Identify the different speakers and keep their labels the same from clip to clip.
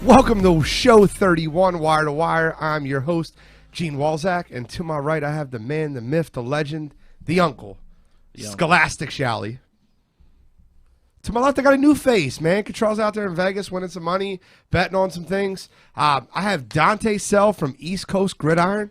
Speaker 1: Welcome to show 31, Wire to Wire. I'm your host, Gene Walzak, and to my right, I have the man, the myth, the legend, the uncle, Scholastic Shally. To my left, I got a new face, man. Control's out there in Vegas winning some money, betting on some things. I have Dante Sell from East Coast Gridiron.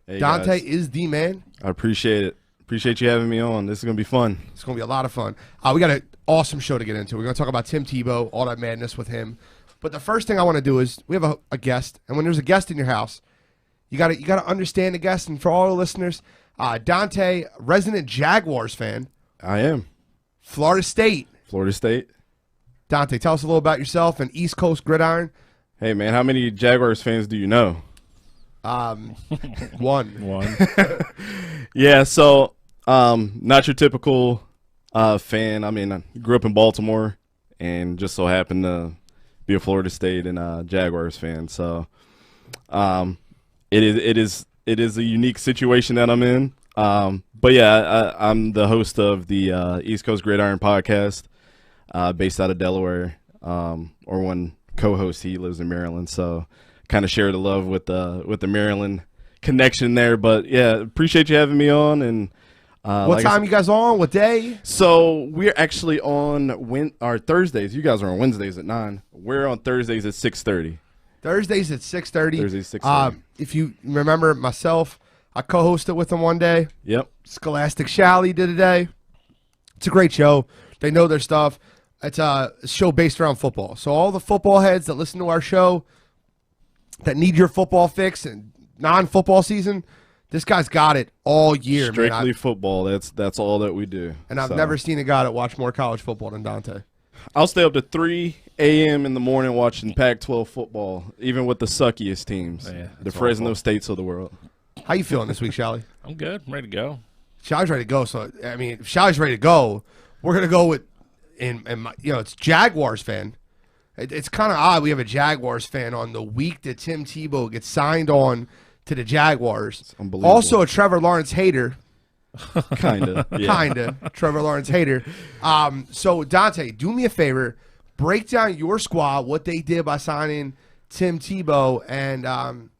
Speaker 2: Hey,
Speaker 1: Dante
Speaker 2: guys.
Speaker 1: is the man.
Speaker 2: I appreciate it. Appreciate you having me on. This is going to be fun.
Speaker 1: It's going to be a lot of fun. We got an awesome show to get into. We're going to talk about Tim Tebow, all that madness with him. But the first thing I want to do is we have a guest, and when there's a guest in your house, you got to understand the guest. And for all the listeners, Dante, resident Jaguars fan.
Speaker 2: I am.
Speaker 1: Florida State.
Speaker 2: Florida State.
Speaker 1: Dante, tell us a little about yourself and East Coast Gridiron.
Speaker 2: Hey, man, how many Jaguars fans do you know?
Speaker 1: One.
Speaker 2: Yeah, so not your typical fan. I mean, I grew up in Baltimore and just so happened to be a Florida State and Jaguars fan. So it is a unique situation that I'm in. But yeah, I'm the host of the East Coast Gridiron podcast, based out of Delaware. Or one co-host, he lives in Maryland, so kind of share the love with the Maryland connection there. But yeah, appreciate you having me on. And
Speaker 1: what time you guys on? What day?
Speaker 2: So we're actually on Thursdays. You guys are on Wednesdays at 9. We're on Thursdays at 6:30.
Speaker 1: Thursdays at 6:30.
Speaker 2: Thursdays 6:30.
Speaker 1: If you remember myself, I co-hosted with them one day.
Speaker 2: Yep.
Speaker 1: Scholastic Shally did a day. It's a great show. They know their stuff. It's a show based around football. So all the football heads that listen to our show that need your football fix and non-football season, this guy's got it all year.
Speaker 2: Strictly
Speaker 1: man.
Speaker 2: football. That's all that we do.
Speaker 1: And I've never seen a guy that watch more college football than Dante.
Speaker 2: I'll stay up to 3 a.m. in the morning watching Pac-12 football, even with the suckiest teams, the Fresno States of the world.
Speaker 1: How you feeling this week, Shally?
Speaker 3: I'm good. I'm ready to go.
Speaker 1: Shally's ready to go. So, I mean, if Shally's ready to go, we're going to go with, it's Jaguars fan. It's kind of odd we have a Jaguars fan on the week that Tim Tebow gets signed on to the Jaguars.
Speaker 2: It's unbelievable.
Speaker 1: Also a Trevor Lawrence hater.
Speaker 2: Kinda. Yeah.
Speaker 1: Kinda. Trevor Lawrence hater. So, Dante, do me a favor. Break down your squad, what they did by signing Tim Tebow, and,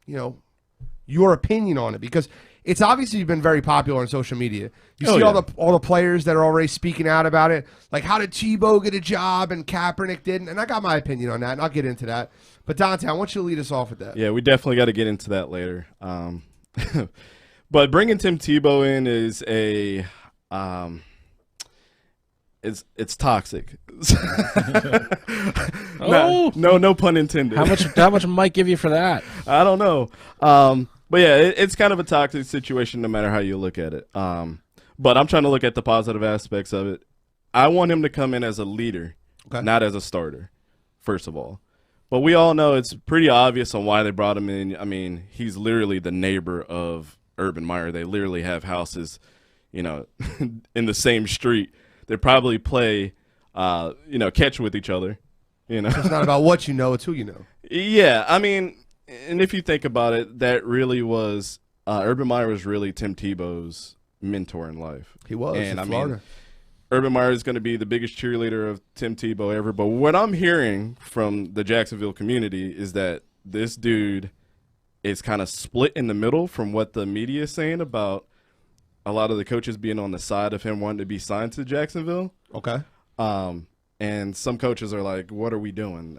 Speaker 1: your opinion on it. Because it's obviously been very popular on social media. You see all the players that are already speaking out about it. Like, how did Tebow get a job and Kaepernick didn't? And I got my opinion on that, and I'll get into that. But, Dante, I want you to lead us off with that.
Speaker 2: Yeah, we definitely got to get into that later. But bringing Tim Tebow in is it's toxic. No pun intended.
Speaker 3: How much might give you for that?
Speaker 2: I don't know. But yeah, it's kind of a toxic situation no matter how you look at it. But I'm trying to look at the positive aspects of it. I want him to come in as a leader, not as a starter, first of all. But we all know it's pretty obvious on why they brought him in. I mean, he's literally the neighbor of Urban Meyer. They literally have houses, in the same street. They probably play, catch with each other.
Speaker 1: It's not about what you know, it's who you know.
Speaker 2: Yeah, I mean, and if you think about it, that really was Urban Meyer was really Tim Tebow's mentor in life.
Speaker 1: He was.
Speaker 2: And
Speaker 1: in Florida.
Speaker 2: mean, Urban Meyer is going to be the biggest cheerleader of Tim Tebow ever. But what I'm hearing from the Jacksonville community is that this dude is kind of split in the middle from what the media is saying about a lot of the coaches being on the side of him wanting to be signed to Jacksonville.
Speaker 1: Okay.
Speaker 2: And some coaches are like, what are we doing?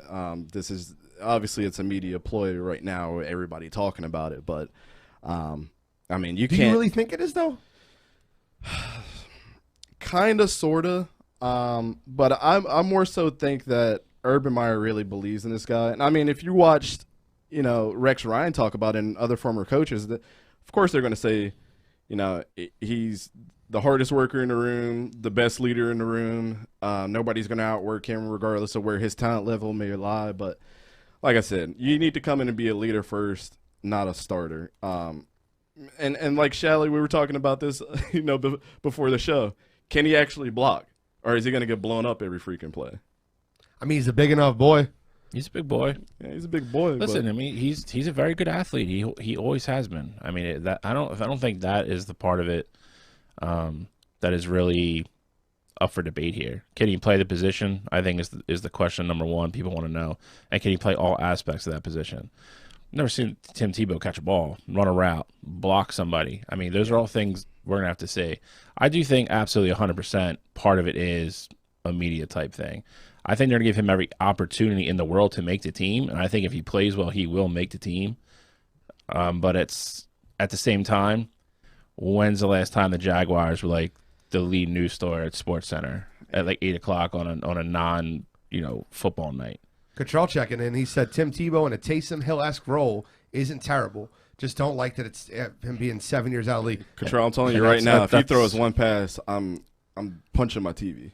Speaker 2: This is obviously it's a media ploy right now, everybody talking about it. But, I mean, you can't.
Speaker 1: Do you really think it is, though?
Speaker 2: Kind of, sort of. But I more so think that Urban Meyer really believes in this guy. And, I mean, if you watched, Rex Ryan talk about it and other former coaches, of course they're going to say, he's the hardest worker in the room, the best leader in the room. Nobody's going to outwork him regardless of where his talent level may lie. But like I said, you need to come in and be a leader first, not a starter. And like Shally, we were talking about this, before the show. Can he actually block, or is he going to get blown up every freaking play?
Speaker 1: I mean, he's a big enough boy.
Speaker 3: He's a big boy.
Speaker 2: Yeah, he's a big boy.
Speaker 3: Listen, I mean, he's a very good athlete. He always has been. I mean, I don't think that is the part of it that is really up for debate here. Can he play the position? I think is the question number one people want to know. And can he play all aspects of that position? Never seen Tim Tebow catch a ball, run a route, block somebody. I mean, those are all things we're going to have to see. I do think absolutely 100% part of it is a media type thing. I think they're going to give him every opportunity in the world to make the team, and I think if he plays well, he will make the team. But it's at the same time, when's the last time the Jaguars were like the lead news story at SportsCenter at like 8 o'clock on a non football night?
Speaker 1: Control checking in. He said Tim Tebow in a Taysom Hill-esque role isn't terrible. Just don't like that it's him being 7 years out of the league.
Speaker 2: Control, I'm telling you right now, if he throws one pass, I'm punching my TV.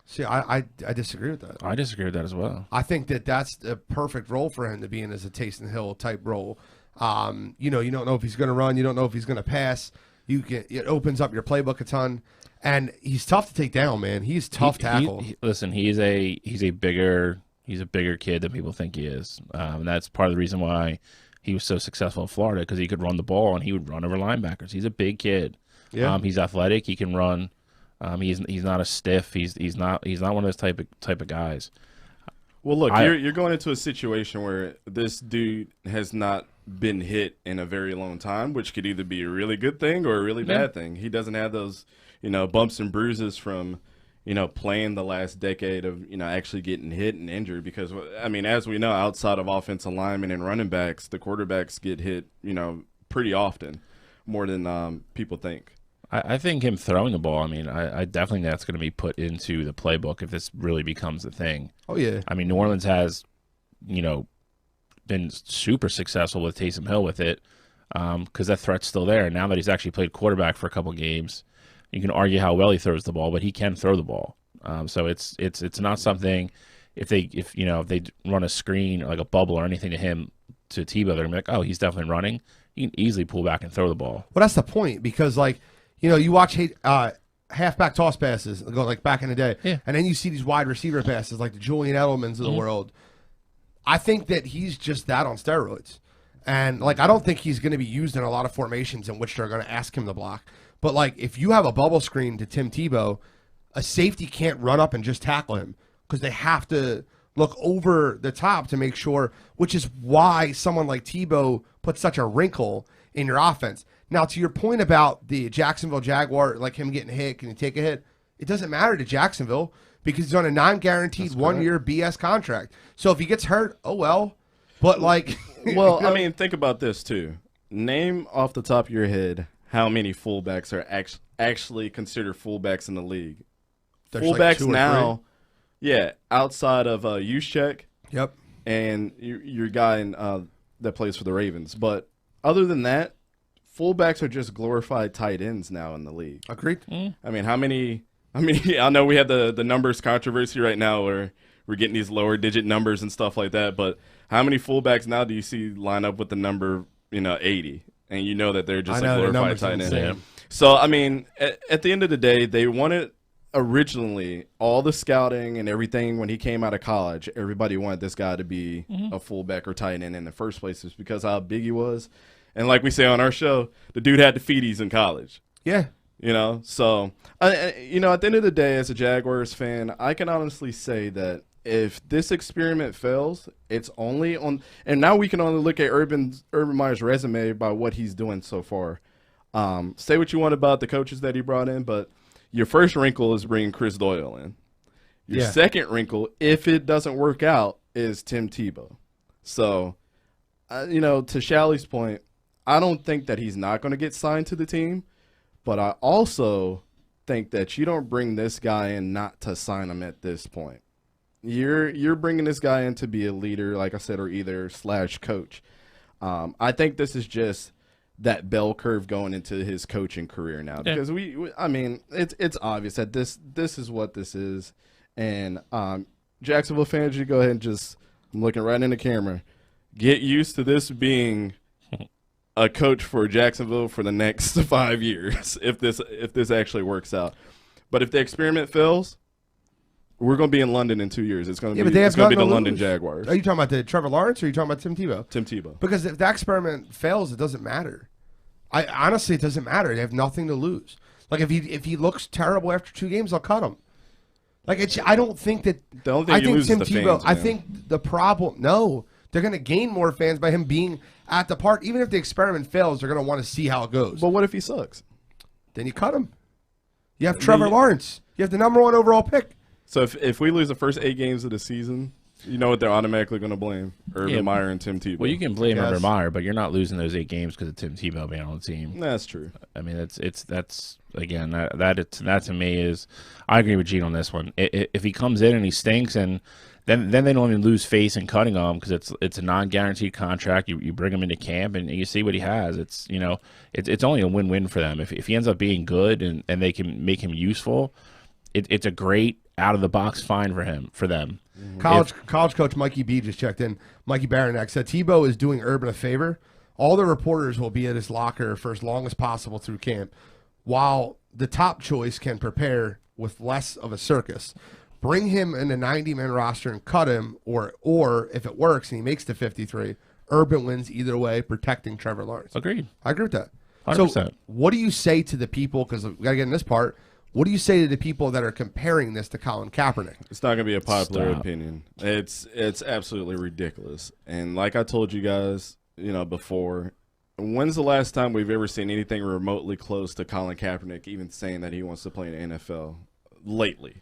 Speaker 1: See, I disagree with that.
Speaker 3: I disagree with that as well.
Speaker 1: I think that's the perfect role for him to be in as a Taysom Hill type role. You don't know if he's going to run. You don't know if he's going to pass. It opens up your playbook a ton, and he's tough to take down, man. He's tough tackle.
Speaker 3: Listen, he's a bigger kid than people think he is, and that's part of the reason why he was so successful in Florida, because he could run the ball and he would run over linebackers. He's a big kid. Yeah. He's athletic. He can run. He's not a stiff. He's not one of those type of guys.
Speaker 2: Well, look, you're going into a situation where this dude has not been hit in a very long time, which could either be a really good thing or a really bad thing. He doesn't have those, bumps and bruises from, playing the last decade of, actually getting hit and injured. Because, I mean, as we know, outside of offensive linemen and running backs, the quarterbacks get hit, pretty often, more than people think.
Speaker 3: I think him throwing the ball, I definitely think that's going to be put into the playbook if this really becomes a thing.
Speaker 1: Oh, yeah.
Speaker 3: I mean, New Orleans has, been super successful with Taysom Hill with it because that threat's still there. And now that he's actually played quarterback for a couple games, you can argue how well he throws the ball, but he can throw the ball. So it's not something if they run a screen or like a bubble or anything to Tebow, they're going to be like, oh, he's definitely running. You can easily pull back and throw the ball.
Speaker 1: Well, that's the point, because you watch halfback toss passes, like back in the day, and then you see these wide receiver passes like the Julian Edelmans of the world. I think that he's just that on steroids. And, I don't think he's going to be used in a lot of formations in which they're going to ask him to block. But, if you have a bubble screen to Tim Tebow, a safety can't run up and just tackle him because they have to look over the top to make sure, which is why someone like Tebow puts such a wrinkle in your offense. Now, to your point about the Jacksonville Jaguar, like him getting hit, can he take a hit? It doesn't matter to Jacksonville because he's on a non-guaranteed one-year BS contract. So if he gets hurt, oh well. But
Speaker 2: well, I mean, think about this too. Name off the top of your head how many fullbacks are actually considered fullbacks in the league. There's fullbacks now, outside of Juszczyk.
Speaker 1: Yep.
Speaker 2: And your guy that plays for the Ravens. But other than that, fullbacks are just glorified tight ends now in the league.
Speaker 1: Agreed.
Speaker 2: I mean, how many? I know we have the numbers controversy right now where we're getting these lower digit numbers and stuff like that, but how many fullbacks now do you see line up with the number, 80? And you know that they're just a glorified tight end.
Speaker 3: Yeah.
Speaker 2: So, I mean, at the end of the day, they wanted originally all the scouting and everything when he came out of college, everybody wanted this guy to be a fullback or tight end in the first place just because how big he was. And like we say on our show, the dude had the feeties in college.
Speaker 1: Yeah.
Speaker 2: So, at the end of the day, as a Jaguars fan, I can honestly say that if this experiment fails, it's only on – and now we can only look at Urban Meyer's resume by what he's doing so far. Say what you want about the coaches that he brought in, but your first wrinkle is bringing Chris Doyle in. Your second wrinkle, if it doesn't work out, is Tim Tebow. So, to Shally's point, I don't think that he's not going to get signed to the team. But I also think that you don't bring this guy in not to sign him at this point. You're bringing this guy in to be a leader, like I said, or either / coach. I think this is just that bell curve going into his coaching career now because it's obvious that this is what this is, and Jacksonville fans, you go ahead and I'm looking right in the camera, get used to this being a coach for Jacksonville for the next 5 years if this actually works out. But if the experiment fails, we're going to be in London in 2 years. It's going to be the London Jaguars.
Speaker 1: Are you talking about the Trevor Lawrence or are you talking about Tim Tebow?
Speaker 2: Tim Tebow.
Speaker 1: Because if that experiment fails, it doesn't matter. Honestly, it doesn't matter. They have nothing to lose. Like if he looks terrible after 2 games, they'll cut him. Like I don't think that.
Speaker 2: The only thing
Speaker 1: I
Speaker 2: you
Speaker 1: think
Speaker 2: lose
Speaker 1: Tim
Speaker 2: is the
Speaker 1: Tebow.
Speaker 2: fans,
Speaker 1: I
Speaker 2: man.
Speaker 1: think the problem. No, they're going to gain more fans by him being at the park. Even if the experiment fails, they're going to want to see how it goes.
Speaker 2: But what if he sucks?
Speaker 1: Then you cut him. You have Trevor Lawrence. You have the #1 overall pick.
Speaker 2: So if we lose the first 8 games of the season, you know what they're automatically going to blame? Urban Meyer and Tim Tebow.
Speaker 3: Well, you can blame
Speaker 1: Yes.
Speaker 3: Urban Meyer, but you're not losing those 8 games because of Tim Tebow being on the team.
Speaker 2: That's true.
Speaker 3: I mean, that's again that to me is I agree with Gene on this one. If he comes in and he stinks, and then they don't even lose face in cutting him because it's a non-guaranteed contract. You bring him into camp and you see what he has. It's it's only a win-win for them. If he ends up being good and they can make him useful, it's a great out of the box find for them.
Speaker 1: College coach Mikey B just checked in. Mikey Baranek said Tebow is doing Urban a favor. All the reporters will be at his locker for as long as possible through camp, while the top choice can prepare with less of a circus. Bring him in a 90-man roster and cut him, or if it works and he makes the 53, Urban wins either way, protecting Trevor Lawrence.
Speaker 3: Agreed.
Speaker 1: I agree with that.
Speaker 3: 100%.
Speaker 1: So what do you say to the people, because we got to get in this part, what do you say to the people that are comparing this to Colin Kaepernick?
Speaker 2: It's not going to be a popular
Speaker 3: Stop.
Speaker 2: opinion. It's absolutely ridiculous. And like I told you guys, before, when's the last time we've ever seen anything remotely close to Colin Kaepernick even saying that he wants to play in the NFL lately?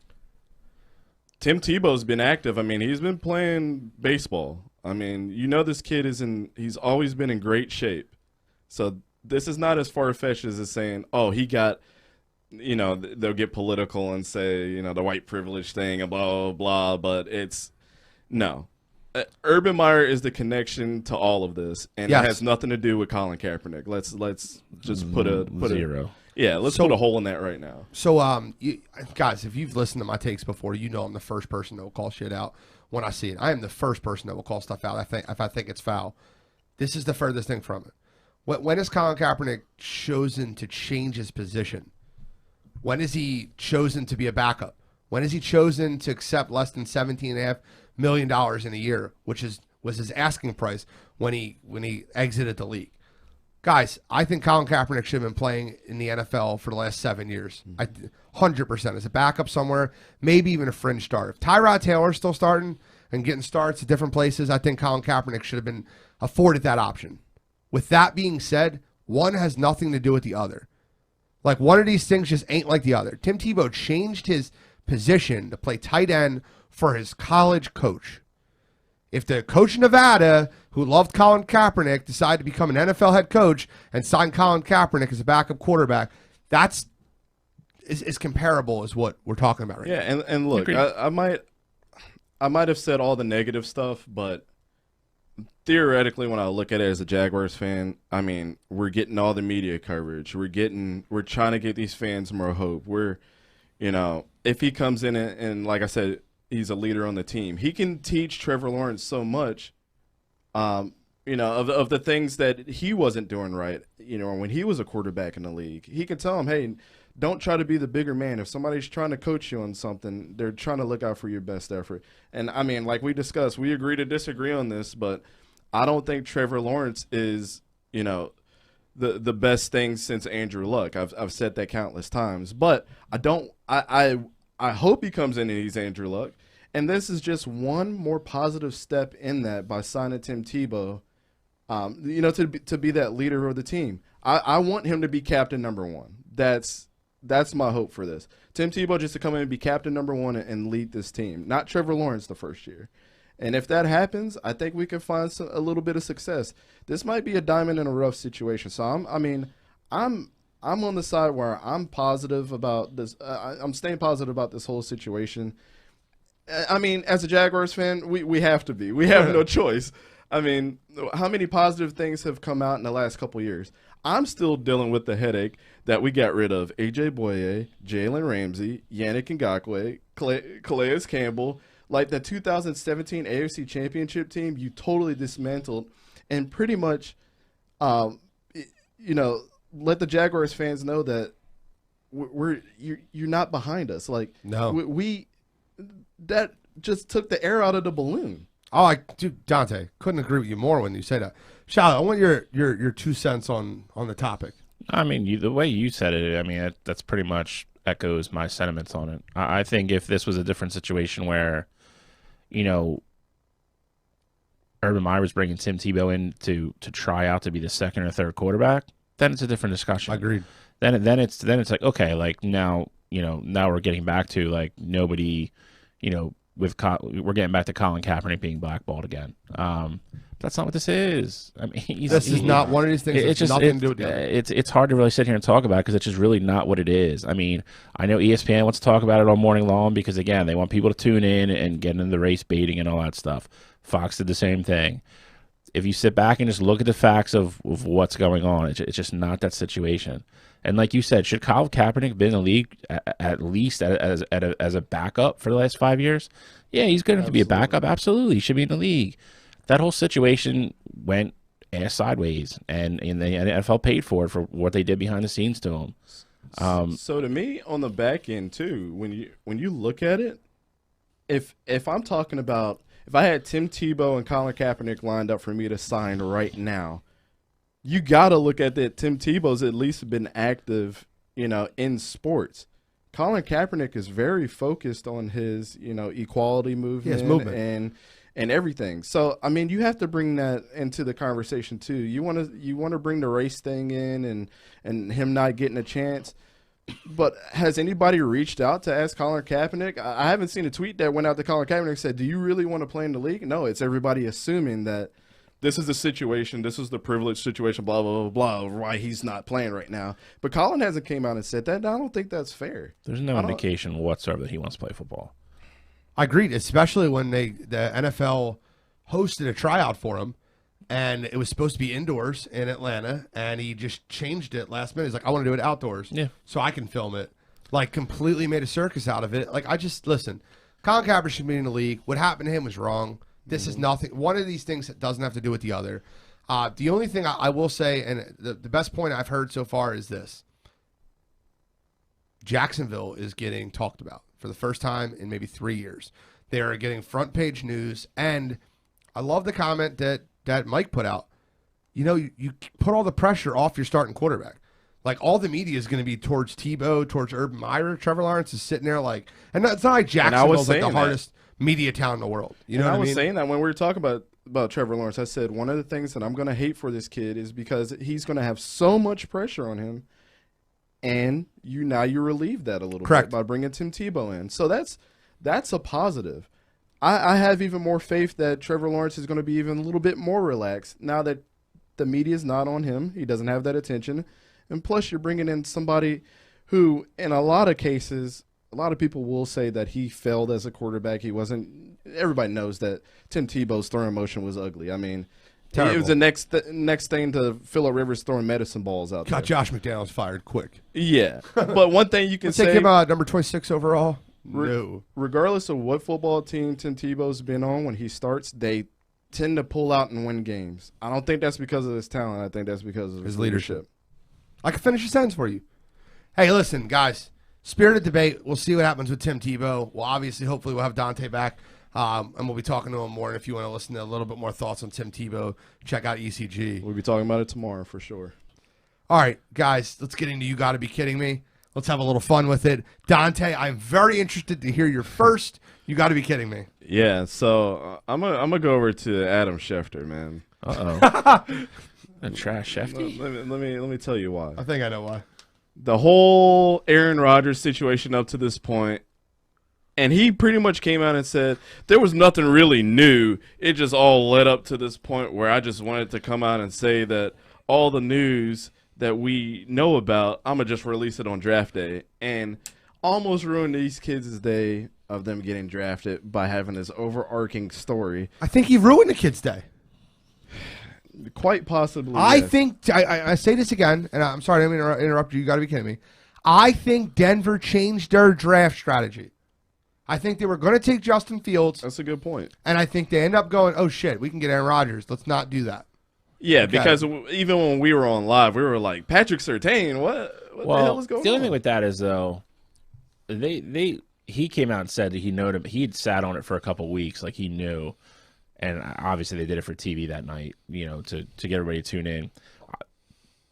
Speaker 2: Tim Tebow's been active. I mean, he's been playing baseball. I mean, this kid he's always been in great shape. So this is not as far-fetched as it's saying, oh, he got, they'll get political and say, the white privilege thing and blah, blah, blah. But it's, no. Urban Meyer is the connection to all of this, and
Speaker 1: Yes.
Speaker 2: it has nothing to do with Colin Kaepernick. Let's just put a
Speaker 3: zero.
Speaker 2: Let's put a hole in that right now.
Speaker 1: So, guys, if you've listened to my takes before, I'm the first person that will call shit out when I see it. I am the first person that will call stuff out if I think it's foul. This is the furthest thing from it. When has Colin Kaepernick chosen to change his position? When has he chosen to be a backup? When has he chosen to accept less than $17.5 million in a year, which was his asking price when he exited the league? Guys, I think Colin Kaepernick should have been playing in the NFL for the last 7 years. 100% as a backup somewhere, maybe even a fringe start. If Tyrod Taylor's still starting and getting starts at different places, I think Colin Kaepernick should have been afforded that option. With that being said, one has nothing to do with the other. Like, one of these things just ain't like the other. Tim Tebow changed his position to play tight end for his college coach. If the coach in Nevada, who loved Colin Kaepernick, decided to become an NFL head coach and sign Colin Kaepernick as a backup quarterback, that's is comparable as what we're talking about right now.
Speaker 2: Yeah, and look, I might have said all the negative stuff, but theoretically, when I look at it as a Jaguars fan, I mean, we're getting all the media coverage. We're trying to get these fans more hope. If he comes in and like I said, he's a leader on the team, he can teach Trevor Lawrence so much, of the things that he wasn't doing right, when he was a quarterback in the league. He can tell him, hey, don't try to be the bigger man. If somebody's trying to coach you on something, they're trying to look out for your best effort. And, I mean, like we discussed, we agree to disagree on this, but I don't think Trevor Lawrence is, the best thing since Andrew Luck. I've said that countless times. But I hope he comes in and he's Andrew Luck. And this is just one more positive step in that by signing Tim Tebow, to be that leader of the team. I want him to be captain #1. That's my hope for this. Tim Tebow just to come in and be captain #1 and lead this team, not Trevor Lawrence the first year. And if that happens, I think we can find a little bit of success. This might be a diamond in a rough situation. So I'm on the side where I'm positive about this. I'm staying positive about this whole situation. I mean, as a Jaguars fan, we have to be. We have no choice. I mean, how many positive things have come out in the last couple of years? I'm still dealing with the headache that we got rid of A.J. Boye, Jalen Ramsey, Yannick Ngakoue, Calais Campbell. Like the 2017 AFC Championship team, you totally dismantled and pretty much, let the Jaguars fans know that you're not behind us. Like,
Speaker 1: No.
Speaker 2: That just took the air out of the balloon.
Speaker 1: Oh, dude, Dante, couldn't agree with you more when you say that. Charlotte, I want your 2 cents on the topic.
Speaker 3: I mean, the way you said it, I mean, that's pretty much echoes my sentiments on it. I think if this was a different situation where, you know, Urban Meyer was bringing Tim Tebow in to try out to be the second or third quarterback, then it's a different discussion.
Speaker 1: Agreed.
Speaker 3: Then it's like, okay, like now we're getting back to like nobody, you know, we're getting back to Colin Kaepernick being blackballed again. That's not what this is. I mean,
Speaker 1: this is not one of these things. It's just nothing to do with it.
Speaker 3: It's hard to really sit here and talk about it because it's just really not what it is. I mean, I know ESPN wants to talk about it all morning long because again, they want people to tune in and get into the race baiting and all that stuff. Fox did the same thing. If you sit back and just look at the facts of what's going on, it's just not that situation. And like you said, should Colin Kaepernick been in the league at least as a backup for the last 5 years? Yeah, he's good enough to be a backup. Absolutely, he should be in the league. That whole situation went ass sideways, and the NFL paid for it for what they did behind the scenes to him.
Speaker 2: So to me, on the back end too, when you look at it, if I'm talking about if I had Tim Tebow and Colin Kaepernick lined up for me to sign right now, you got to look at that. Tim Tebow's at least been active, you know, in sports. Colin Kaepernick is very focused on his, you know, equality movement, and everything. So, I mean, you have to bring that into the conversation too. You want to bring the race thing in and him not getting a chance. But has anybody reached out to ask Colin Kaepernick? I haven't seen a tweet that went out to Colin Kaepernick and said, "Do you really want to play in the league?" No, it's everybody assuming that this is the situation, this is the privileged situation, blah, blah, blah, blah, why he's not playing right now. But Colin hasn't came out and said that. I don't think that's fair.
Speaker 3: There's no indication whatsoever that he wants to play football.
Speaker 1: I agreed, especially when the NFL hosted a tryout for him, and it was supposed to be indoors in Atlanta, and he just changed it last minute. He's like, I want to do it outdoors so I can film it. Like, completely made a circus out of it. Like, listen, Colin Kaepernick should be in the league. What happened to him was wrong. This is nothing. One of these things that doesn't have to do with the other. The only thing I will say, and the best point I've heard so far is this. Jacksonville is getting talked about for the first time in maybe 3 years. They are getting front page news, and I love the comment that Mike put out. You know, you put all the pressure off your starting quarterback. Like, all the media is going to be towards Tebow, towards Urban Meyer. Trevor Lawrence is sitting there like, and it's not like Jacksonville's like the hardest media town in the world. You know what I mean?
Speaker 2: I was saying that when we were talking about Trevor Lawrence. I said one of the things that I'm going to hate for this kid is because he's going to have so much pressure on him, and you relieve that a little bit by bringing Tim Tebow in. So that's a positive. I have even more faith that Trevor Lawrence is going to be even a little bit more relaxed now that the media is not on him. He doesn't have that attention, and plus you're bringing in somebody who, in a lot of cases, a lot of people will say that he failed as a quarterback. He wasn't. Everybody knows that Tim Tebow's throwing motion was ugly. I mean, terrible. It was the next thing to Phillip Rivers throwing medicine balls out there.
Speaker 1: Got Josh McDaniels fired quick.
Speaker 2: Yeah, but one thing you can say,
Speaker 1: take him out number 26 overall. No,
Speaker 2: regardless of what football team Tim Tebow's been on, when he starts, they tend to pull out and win games. I don't think that's because of his talent. I think that's because of his leadership.
Speaker 1: I can finish a sentence for you. Hey, listen, guys. Spirited debate. We'll see what happens with Tim Tebow. Well, obviously, hopefully, we'll have Dante back, and we'll be talking to him more. And if you want to listen to a little bit more thoughts on Tim Tebow, check out ECG.
Speaker 2: We'll be talking about it tomorrow for sure.
Speaker 1: All right, guys, let's get into You Gotta Be Kidding Me. Let's have a little fun with it. Dante, I'm very interested to hear your first You Gotta Be Kidding Me.
Speaker 2: Yeah, so I'm gonna go over to Adam Schefter, man.
Speaker 3: A trash Shefty?
Speaker 2: Let me tell you why.
Speaker 1: I think I know why.
Speaker 2: The whole Aaron Rodgers situation up to this point, and he pretty much came out and said there was nothing really new. It just all led up to this point where I just wanted to come out and say that all the news that we know about, I'm going to just release it on draft day, and almost ruin these kids' day of them getting drafted by having this overarching story.
Speaker 1: I think he ruined the kid's day.
Speaker 2: Quite possibly.
Speaker 1: I think I say this again, and I'm sorry, I didn't mean to interrupt you. You got to be kidding me. I think Denver changed their draft strategy. I think they were going to take Justin Fields.
Speaker 2: That's a good point.
Speaker 1: And I think they end up going, oh, shit, we can get Aaron Rodgers. Let's not do that.
Speaker 2: Yeah, okay. Because even when we were on live, we were like, Patrick Surtain, what the hell is going on?
Speaker 3: The only thing with that is, though, he came out and said that he'd sat on it for a couple weeks, like he knew. And obviously they did it for TV that night, you know, to get everybody to tune in.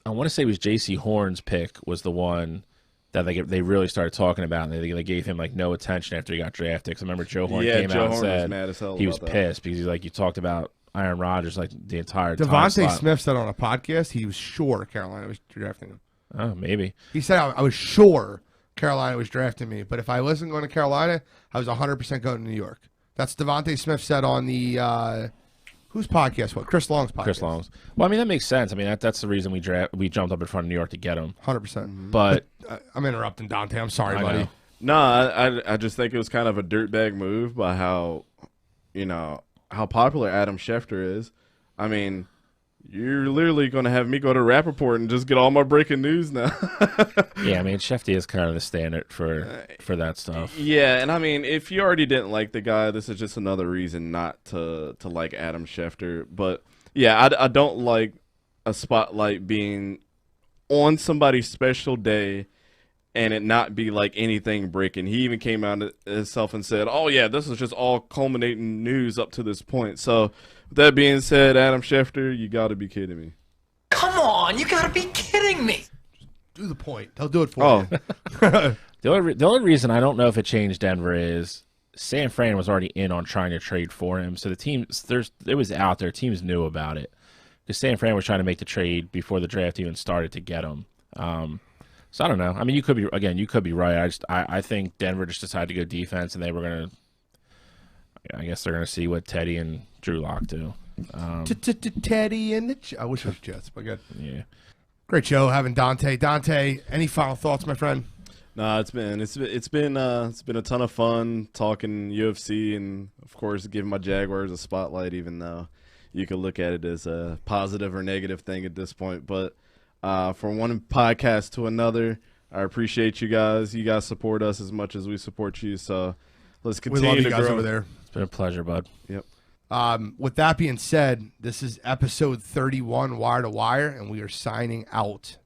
Speaker 3: I want to say it was Jaycee Horn's pick was the one that they really started talking about. And they gave him like no attention after he got drafted. Because I remember Joe Horn came out and said
Speaker 2: was mad as hell
Speaker 3: he was
Speaker 2: about that.
Speaker 3: pissed because he's like, you talked about Aaron Rodgers like the entire time.
Speaker 1: Devontae
Speaker 3: slot.
Speaker 1: Smith said on a podcast he was sure Carolina was drafting him.
Speaker 3: Oh, maybe.
Speaker 1: He said I was sure Carolina was drafting me, but if I wasn't going to Carolina, I was 100% going to New York. That's Devontae Smith said on the whose podcast? What? Chris Long's podcast.
Speaker 3: Chris Long's. Well, I mean that makes sense. I mean that's the reason we jumped up in front of New York to get him.
Speaker 1: 100%.
Speaker 3: But
Speaker 1: I'm interrupting Dante. I'm sorry,
Speaker 3: I
Speaker 1: buddy.
Speaker 3: know.
Speaker 2: No, I just think it was kind of a dirtbag move by how popular Adam Schefter is. I mean, you're literally going to have me go to Rappaport and just get all my breaking news now.
Speaker 3: Yeah, I mean Shefty is kind of the standard for that stuff.
Speaker 2: Yeah, and I mean, if you already didn't like the guy, this is just another reason not to like Adam Schefter. But yeah, I don't like a spotlight being on somebody's special day and it not be like anything breaking. He even came out himself and said, "Oh yeah, this is just all culminating news up to this point." So, with that being said, Adam Schefter, you got to be kidding me.
Speaker 4: Come on, you gotta be kidding me.
Speaker 1: Do the point. They'll do it for you.
Speaker 3: The only reason I don't know if it changed Denver is San Fran was already in on trying to trade for him, so the teams it was out there. Teams knew about it because San Fran was trying to make the trade before the draft even started to get him. So I don't know. I mean, you could be right. I think Denver just decided to go defense, and they were gonna. I guess they're gonna see what Teddy and Drew Lock do.
Speaker 1: Teddy and the I wish it was Jets, but good.
Speaker 3: Yeah.
Speaker 1: Great show having Dante. Dante, any final thoughts, my friend?
Speaker 2: Nah, it's been a ton of fun talking UFC and of course giving my Jaguars a spotlight, even though you could look at it as a positive or negative thing at this point. But from one podcast to another, I appreciate you guys. You guys support us as much as we support you. So let's
Speaker 1: We
Speaker 2: continue
Speaker 1: love you
Speaker 2: to
Speaker 1: guys
Speaker 2: grow.
Speaker 1: over there.
Speaker 3: It's been a pleasure, bud.
Speaker 2: Yep.
Speaker 1: With that being said, this is episode 31, Wire to Wire, and we are signing out.